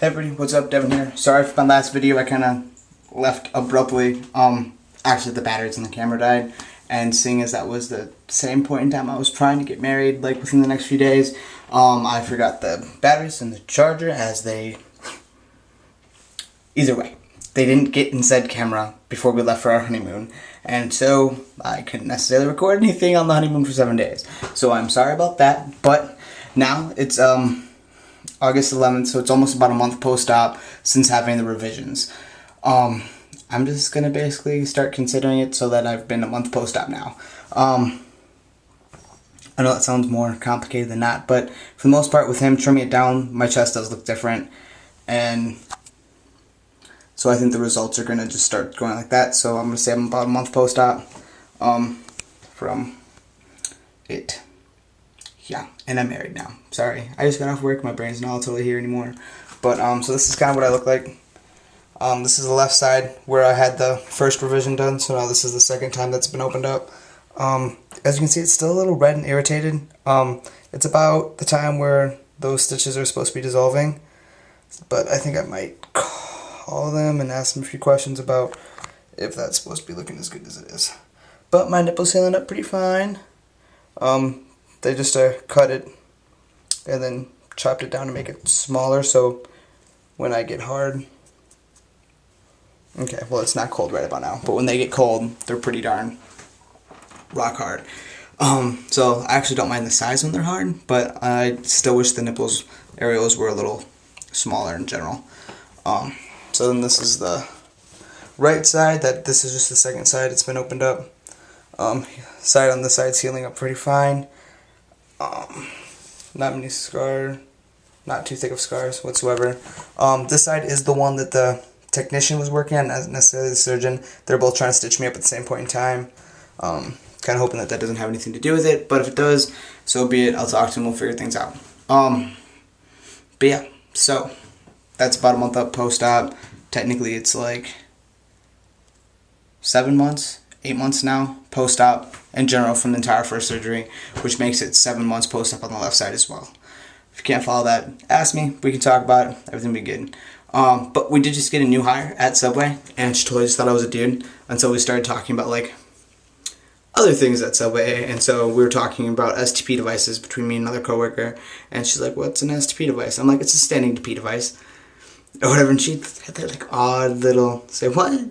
Hey everybody, what's up? Devin here. Sorry for my last video, I kind of left abruptly. Actually the batteries in the camera died, and seeing as that was the same point in time I was trying to get married, like within the next few days, I forgot the batteries and the charger as they... Either way, they didn't get in said camera before we left for our honeymoon, and so I couldn't necessarily record anything on the honeymoon for 7 days. So I'm sorry about that, but now it's, August 11th, so it's almost about a month post-op since having the revisions. I'm just going to basically start considering it so that I've been a month post-op now. I know that sounds more complicated than that, but for the most part with him trimming it down, my chest does look different, and so I think the results are going to just start going like that. So I'm going to say I'm about a month post-op from it. Yeah, and I'm married now. Sorry, I just got off work. My brain's not totally here anymore. But so this is kind of what I look like. This is the left side where I had the first revision done. So now this is the second time that's been opened up. As you can see, it's still a little red and irritated. It's about the time where those stitches are supposed to be dissolving. But I think I might call them and ask them a few questions about if that's supposed to be looking as good as it is. But my nipple's healing up pretty fine. They just cut it and then chopped it down to make it smaller, so when I get hard... Okay, well it's not cold right about now, but when they get cold, they're pretty darn rock hard. So I actually don't mind the size when they're hard, but I still wish the nipples areolas were a little smaller in general. So then this is the right side, this is just the second side, it's been opened up. Side on this side's healing up pretty fine. Not many scars, not too thick of scars whatsoever. This side is the one that the technician was working on, not necessarily the surgeon. They're both trying to stitch me up at the same point in time. Kind of hoping that that doesn't have anything to do with it, but if it does, so be it. I'll talk to him, we'll figure things out. But yeah, so that's about a month up post-op. Technically it's like 7 months, 8 months now post-op in general from the entire first surgery, which makes it 7 months post-op on the left side as well. If you can't follow that, ask me, we can talk about it, everything will be good. But we did just get a new hire at Subway, and she totally just thought I was a dude until we started talking about like other things at Subway. And so we were talking about STP devices between me and another coworker, and she's like, what's an STP device? I'm like, it's a standing DP device or whatever, and she had that like odd little say, what?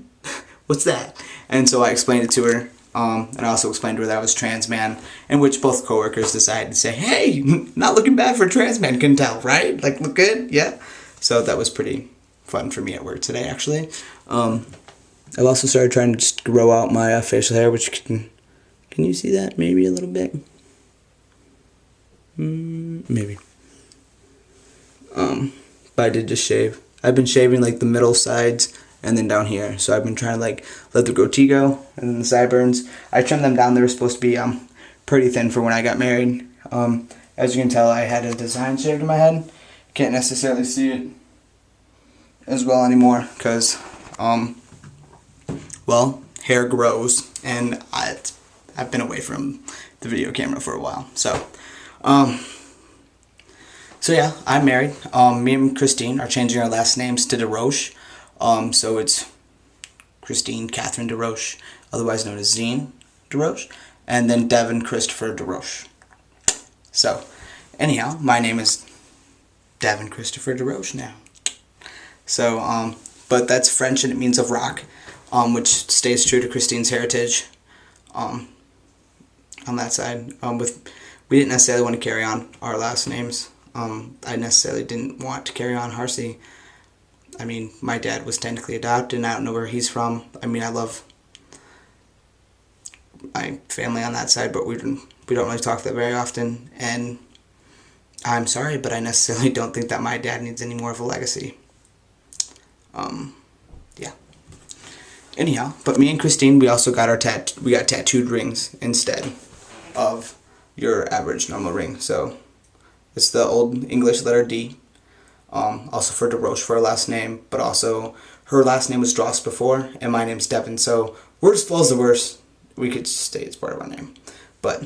What's that? And so I explained it to her, and I also explained to her that I was trans man, in which both coworkers decided to say, hey, not looking bad for a trans man, couldn't tell, right? Like, look good, yeah? So that was pretty fun for me at work today, actually. I've also started trying to just grow out my facial hair, which can you see that? Maybe a little bit? Maybe. But I did just shave. I've been shaving like the middle sides and then down here. So I've been trying to like let the goatee go, and then the sideburns. I trimmed them down. They were supposed to be pretty thin for when I got married. As you can tell, I had a design shaved in my head. Can't necessarily see it as well anymore because, well, hair grows, and I've been away from the video camera for a while. So yeah, I'm married. Me and Christine are changing our last names to DeRoche. So it's Christine Catherine DeRoche, otherwise known as Zine DeRoche, and then Devin Christopher DeRoche. So, anyhow, my name is Devin Christopher DeRoche now. So, but that's French and it means of rock, which stays true to Christine's heritage, on that side. We didn't necessarily want to carry on our last names. I necessarily didn't want to carry on Harsey. I mean, my dad was technically adopted, and I don't know where he's from. I mean, I love my family on that side, but we don't really talk that very often, and I'm sorry, but I necessarily don't think that my dad needs any more of a legacy. Yeah. Anyhow, but me and Christine, we also got we got tattooed rings instead of your average normal ring. So it's the old English letter D. Also for DeRoche for her last name, but also her last name was Dross before, and my name's Devin, so worst falls the worst. We could just say it's part of our name. But